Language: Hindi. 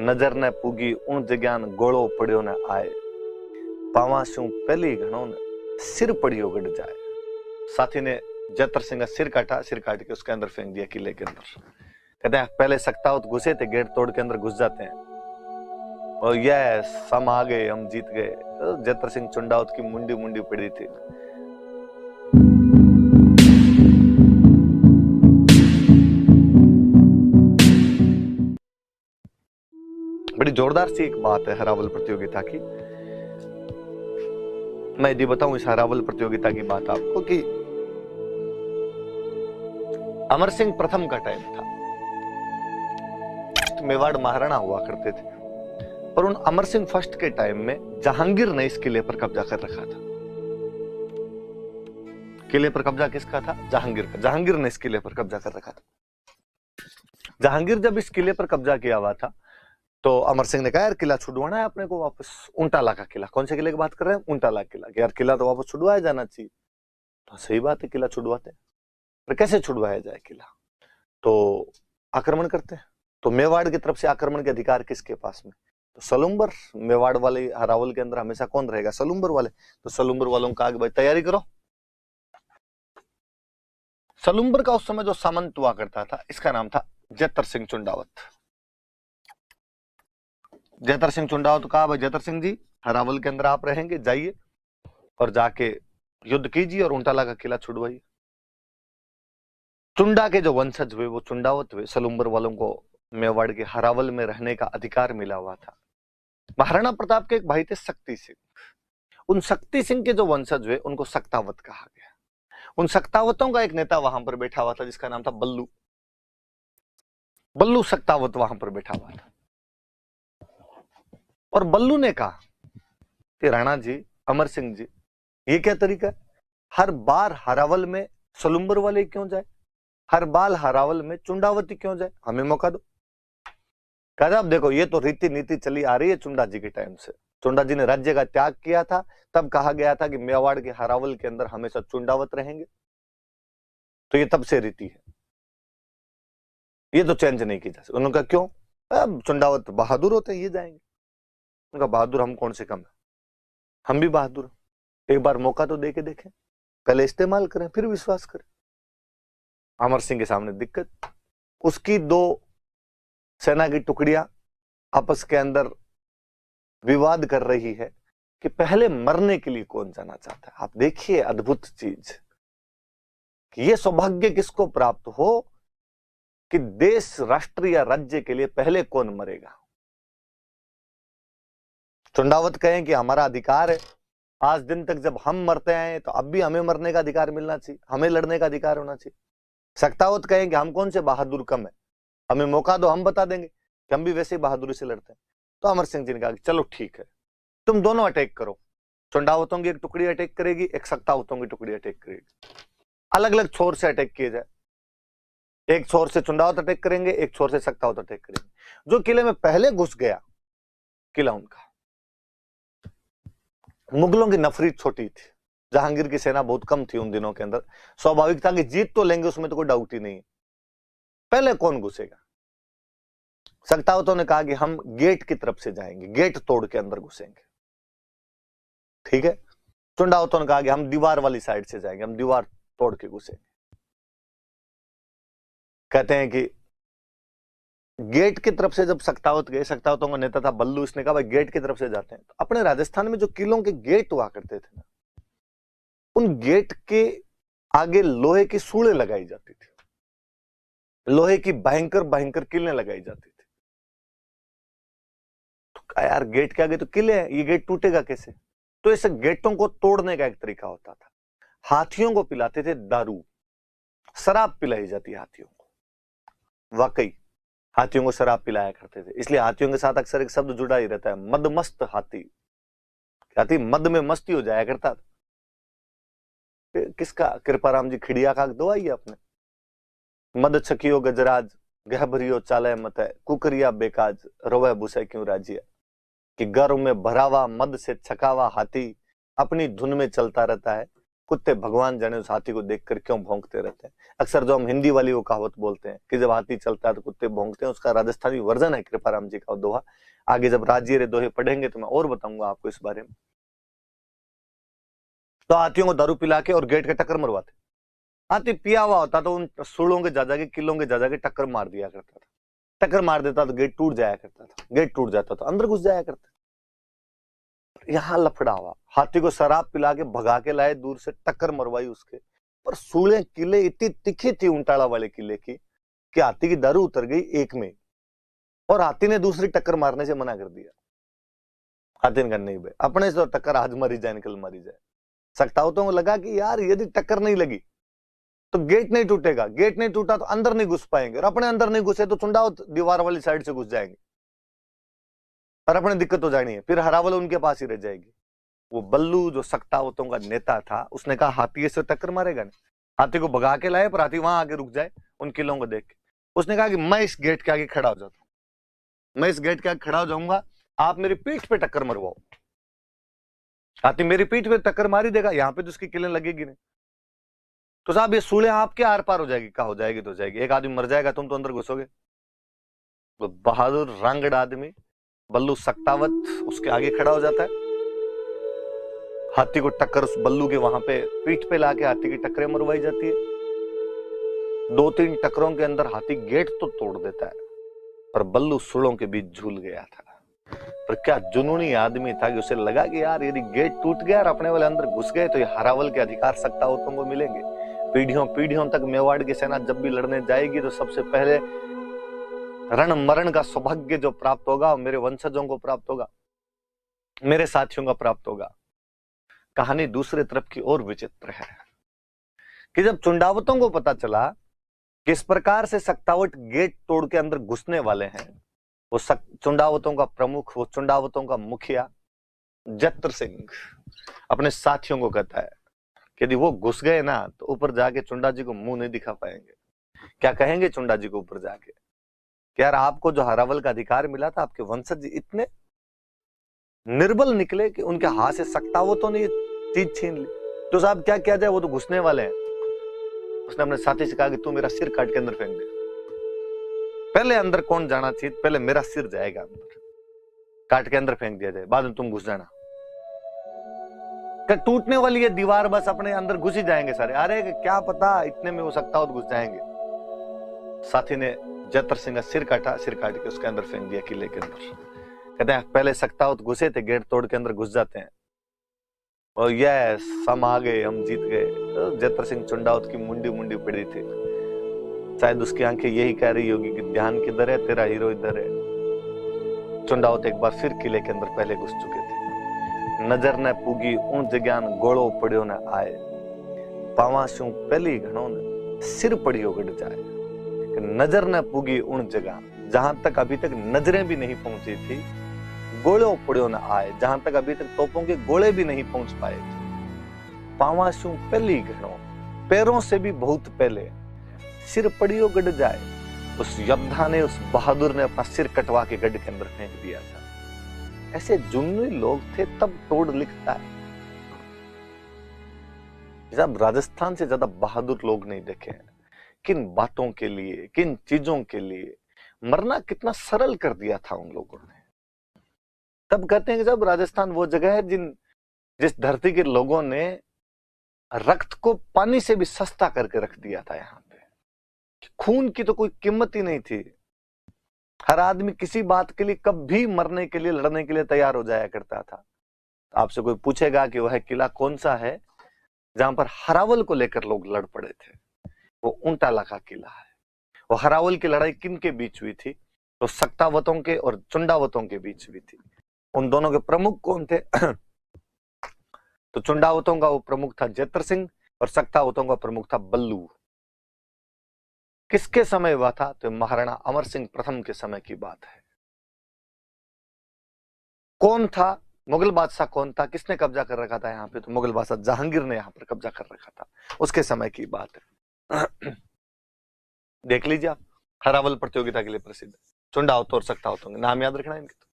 नजर ने पूगी उन जगह गोलो पड़ियो ने आए, पावा शू पहली घणों ने सिर पड़ियो गड़ जाए। साथी ने जतर सिंह का सिर काटा, सिर काट के उसके अंदर फेंक दिया किले के अंदर। कहते हैं पहले सक्तावत घुसे थे, गेट तोड़ के अंदर घुस जाते हैं और यस हम आ गए, हम जीत गए। तो जतर सिंह चुंडावत की मुंडी मुंडी पड़ी थी। बड़ी जोरदार सी एक बात है हरावल प्रतियोगिता की। मैं यदि बताऊं इस हरावल प्रतियोगिता की बात आपको कि अमर सिंह प्रथम का टाइम था, मेवाड़ महाराणा हुआ करते थे, पर उन अमर सिंह फर्स्ट के टाइम में जहांगीर ने इस किले पर कब्जा कर रखा था। किले पर कब्जा किसका था? जहांगीर का। जहांगीर ने इस किले पर कब्जा कर रखा था। जहांगीर जब इस किले पर कब्जा किया हुआ था तो अमर सिंह ने कहा यार किला छुड़वाना है अपने को वापस। ऊंटाला का किला। कौन से किले की बात कर रहे हैं? ऊंटाला किला। यार किला तो वापस छुड़वाया जाना चाहिए। तो सही बात है, किला छुड़वाते हैं, पर कैसे छुड़वाया जाए किला? तो आक्रमण करते हैं। तो मेवाड़ की तरफ से आक्रमण के अधिकार किसके पास में? तो सलुम्बर। मेवाड़ वाले हरावल के अंदर हमेशा कौन रहेगा? सलुम्बर वाले। तो सलुम्बर वालों का आगे भाई तैयारी करो। सलुम्बर का उस समय जो सामंत हुआ करता था इसका नाम था जतर सिंह चुंडावत। जतर सिंह चुंडावत कहा भाई जतर सिंह जी हरावल के अंदर आप रहेंगे, जाइए और जाके युद्ध कीजिए और ऊंटाला का किला छुड़वाइए। चुंडा के जो वंशज हुए वो चुंडावत हुए। सलुम्बर वालों को मेवाड़ के हरावल में रहने का अधिकार मिला हुआ था। महाराणा प्रताप के एक भाई थे शक्ति सिंह। उन शक्ति सिंह के जो वंशज हुए उनको सक्तावत कहा गया। उन सक्तावतों का एक नेता वहां पर बैठा हुआ था जिसका नाम था बल्लू। बल्लू सक्तावत वहां पर बैठा हुआ था और बल्लू ने कहा कि राणा जी, अमर सिंह जी, ये क्या तरीका है? हर बार हरावल में सलुम्बर वाले क्यों जाए? हर बार हरावल में चुंडावती क्यों जाए? हमें मौका दो। कहता अब देखो ये तो रीति नीति चली आ रही है चुंडा जी के टाइम से। चुंडा जी ने राज्य का त्याग किया था, तब कहा गया था कि मेवाड़ के हरावल के अंदर हमेशा चुंडावत रहेंगे। तो ये तब से रीति है, ये तो चेंज नहीं की जा सकती। उन्होंने कहा क्यों? अब चुंडावत बहादुर होते हैं, ये जाएंगे। उनका बहादुर हम कौन से कम है? हम भी बहादुर। एक बार मौका तो दे के देखें, पहले इस्तेमाल करें फिर विश्वास करें। अमर सिंह के सामने दिक्कत, उसकी दो सेना की टुकड़ियां आपस के अंदर विवाद कर रही है कि पहले मरने के लिए कौन जाना चाहता है। आप देखिए अद्भुत चीज कि ये सौभाग्य किसको प्राप्त हो कि देश, राष्ट्र या राज्य के लिए पहले कौन मरेगा। चुंडावत कहें कि हमारा अधिकार है, आज दिन तक जब हम मरते हैं तो अब भी हमें मरने का अधिकार मिलना चाहिए, हमें लड़ने का अधिकार होना चाहिए। सक्तावत कहें कि हम कौन से बहादुर कम है, हमें मौका दो, हम बता देंगे कि हम भी वैसे ही बहादुरी से लड़ते हैं। तो अमर सिंह जी ने कहा कि चलो ठीक है, तुम दोनों अटैक करो। चुंडावतों की एक टुकड़ी अटैक करेगी, एक सक्तावतों की टुकड़ी अटैक करेगी। अलग अलग छोर से अटैक किए जाए। एक छोर से चुंडावत अटैक करेंगे, एक छोर से सक्तावत अटैक करेंगे। जो किले में पहले घुस गया, किला उनका। मुगलों की नफरी छोटी थी, जहांगीर की सेना बहुत कम थी उन दिनों के अंदर। स्वाभाविक था कि जीत तो लेंगे, उसमें तो कोई डाउट ही नहीं है। पहले कौन घुसेगा? सक्तावतों ने कहा कि हम गेट की तरफ से जाएंगे, गेट तोड़ के अंदर घुसेंगे। ठीक है। चुंडावतों ने कहा कि हम दीवार वाली साइड से जाएंगे, हम दीवार तोड़ के घुसेंगे। कहते हैं कि गेट की तरफ से जब सक्तावत गए, सक्तावतों का नेता था बल्लू, इसने कहा भाई गेट की तरफ से जाते हैं। तो अपने राजस्थान में जो किलों के गेट हुआ करते थे ना, उन गेट के आगे लोहे की सूड़े लगाई जाती थी, लोहे की भयंकर भयंकर किलें लगाई जाती थी। तो यार गेट के आगे तो किले हैं, ये गेट टूटेगा कैसे? तो ऐसे गेटों को तोड़ने का एक तरीका होता था, हाथियों को पिलाते थे दारू, शराब पिलाई जाती हाथियों को। वाकई हाथियों को शराब पिलाया करते थे, इसलिए हाथियों के साथ अक्सर एक शब्द जुड़ा ही रहता है, मदमस्त हाथी। हाथी मद में मस्ती हो जाया करता था। किसका? कृपाराम जी खिड़िया का दो आई आपने। मद छकियो गजराज, गहभरियो चाले मत है, कुकरिया बेकाज, रोवे भूसे क्यों राजिया। कि गर्व में भरावा मद से छकावा हाथी अपनी धुन में चलता रहता है, कुत्ते भगवान जाने उस हाथी को देखकर क्यों भौंकते रहते हैं। अक्सर जो हम हिंदी वाली वो कहावत बोलते हैं कि जब हाथी चलता है तो कुत्ते भौंकते हैं, उसका राजस्थानी वर्जन है कृपाराम जी का दोहा। आगे जब राज्य रे दोहे पढ़ेंगे तो मैं और बताऊंगा आपको इस बारे में। तो हाथियों को दारू पिला के और गेट के टक्कर मरवाते। हाथी पिया हुआ होता तो उन सूलों के जा के किलों के जा के टक्कर मार दिया करता था। टक्कर मार देता तो गेट टूट जाया करता था, गेट टूट जाता तो अंदर घुस जाया करता। यहां लफड़ा हुआ, हाथी को शराब पिला के भगा के लाए, दूर से टक्कर मरवाई उसके, पर सूले किले इतनी तिखी थी उंटाला वाले किले की कि हाथी की दारू उतर गई एक में, और हाथी ने दूसरी टक्कर मारने से मना कर दिया। हाथी ने कहा नहीं भाई, अपने से तो टक्कर आज मरी जाए निकल मरी जाए। सक्तावतों को लगा कि यार यदि टक्कर नहीं लगी तो गेट नहीं टूटेगा, गेट नहीं टूटा तो अंदर नहीं घुस पाएंगे, और अपने अंदर नहीं घुसे तो चुंडावत दीवार वाली साइड से घुस जाएंगे और अपने दिक्कत हो जानी है, फिर हरावल उनके पास ही रह जाएगी। वो बल्लू जो सक्तावतों का नेता था, उसने कहा हाथी से टक्कर मारेगा नहीं। हाथी को भगा के लाए पर हाथी वहां आगे रुक जाए उन किलों को देख के। उसने कहा कि मैं इस गेट के आगे खड़ा हो जाता हूं, मैं इस गेट के आगे खड़ा हो जाऊंगा, आप मेरी पीठ पे टक्कर मरवाओ। हाथी मेरी पीठ पे टक्कर मारी देगा, यहां पे तो उसकी किलें लगेगी नहीं, तो साहब ये सूले आपके आर पार हो जाएगी। कहा हो जाएगी तो जाएगी, एक आदमी मर जाएगा, तुम तो अंदर घुसोगे। तो बहादुर रंगड़ आदमी बल्लू सक्तावत उसके आगे खड़ा हो जाता है, हाथी को टक्कर उस बल्लू के वहां पे पीठ पे लाके हाथी की टक्करें मरवाई जाती है। 2-3 टक्करों के अंदर हाथी गेट तो तोड़ देता है, पर बल्लू सुड़ों के बीच झूल गया था। पर क्या जुनूनी आदमी था कि उसे लगा कि यार यदि गेट टूट गया और अपने वाले अंदर घुस गए तो ये हरावल के अधिकार सक्तावतों को मिलेंगे। पीढ़ियों पीढ़ियों तक मेवाड़ की सेना जब भी लड़ने जाएगी तो सबसे पहले रण मरण का सौभाग्य जो प्राप्त होगा वो मेरे वंशजों को प्राप्त होगा, मेरे साथियों का प्राप्त होगा। कहानी दूसरे तरफ की ओर विचित्र है कि जब चुंडावतों को पता चला कि इस प्रकार से सक्तावट गेट तोड़ के अंदर घुसने वाले हैं, वो चुंडावतों का प्रमुख, वो चुंडावतों का मुखिया जत्र सिंह अपने साथियों को कहता है कि यदि वो घुस गए ना तो ऊपर जाके चुंडा जी को मुंह नहीं दिखा पाएंगे। क्या कहेंगे चुंडा जी को ऊपर जाके कि यार आपको जो हरावल का अधिकार मिला था, आपके वंशज इतने निर्बल निकले कि उनके हाथ से सक्तावतों ने ये चीज छीन ली, तो साहब क्या किया जाए, वो तो घुसने वाले हैं। उसने अपने साथी से कहा कि तू मेरा सिर काट के अंदर फेंक दे। पहले अंदर कौन जाना चाहिए, पहले मेरा सिर जाएगा अंदर, काट के अंदर फेंक दिया जाए, बाद में तुम घुस जाना। क्या टूटने वाली है दीवार, बस अपने अंदर घुस ही जाएंगे सारे। अरे क्या पता इतने में हो सकता हो तो घुस जाएंगे। साथी ने जत्र सिंह का सिर काटा, सिर काट के उसके अंदर फेंक दिया किले के अंदर। कहते हैं पहले सक्तावत घुसे थे, गेट तोड़ के अंदर घुस जाते हैं और यस हम आ गए, हम जीत गए। तो जत्र सिंह चुंडावत की मुंडी मुंडी पड़ी थी, शायद उसकी आंखें यही कह रही होगी कि ध्यान किधर है, तेरा हीरो इधर है। चुंडावत एक बार फिर किले के अंदर पहले घुस चुके थे। नजर न पूगी उन जग्यान गोड़ो पड़ियो न आए, पावाशू पहली घणो न सिर पड़ियो गड़ जाए। नजर न पूगी उन जगह, जहां तक अभी तक नजरें भी नहीं पहुंची थी, गोड़ो पड़ियो न आए, जहां तक अभी तक तोपों के गोले भी नहीं पहुंच पाए थे। पावाशू पहली घणो, पैरों से भी बहुत पहले, सिर पड़ियो गड़ जाए। उस योद्धा ने, उस बहादुर ने अपना सिर कटवा के गड्ढे के अंदर फेंक दिया था। ऐसे जुनूनी लोग थे, तब तोड़ लिखता है। जब राजस्थान से ज्यादा बहादुर लोग नहीं देखे हैं। किन बातों के लिए, किन चीजों के लिए मरना कितना सरल कर दिया था उन लोगों ने। तब कहते हैं कि जब राजस्थान वो जगह है जिस धरती के लोगों ने रक्त को पानी से भी सस्ता करके रख दिया था। यहाँ पे खून की तो कोई कीमत ही नहीं थी। हर आदमी किसी बात के लिए कभी मरने के लिए, लड़ने के लिए तैयार हो जाया करता था। आपसे कोई पूछेगा कि वह किला कौन सा है जहां पर हरावल को लेकर लोग लड़ पड़े थे, वो उंटाला का किला है। वो हरावल की लड़ाई किन के बीच हुई थी, तो सक्तावतों के और चुंडावतों के बीच हुई थी। उन दोनों के प्रमुख कौन थे तो चुंडावतों का वो प्रमुख था जत्र सिंह और सक्तावतों का प्रमुख था बल्लू। किसके समय हुआ था, तो महाराणा अमर सिंह प्रथम के समय की बात है। कौन था मुगल बादशाह, कौन था, किसने कब्जा कर रखा था यहाँ पे, तो मुगल बादशाह जहांगीर ने यहाँ पर कब्जा कर रखा था, उसके समय की बात है। देख लीजिए आप, हरावल प्रतियोगिता के लिए प्रसिद्ध चुंडावत और सक्तावतों के नाम याद रखना इनके।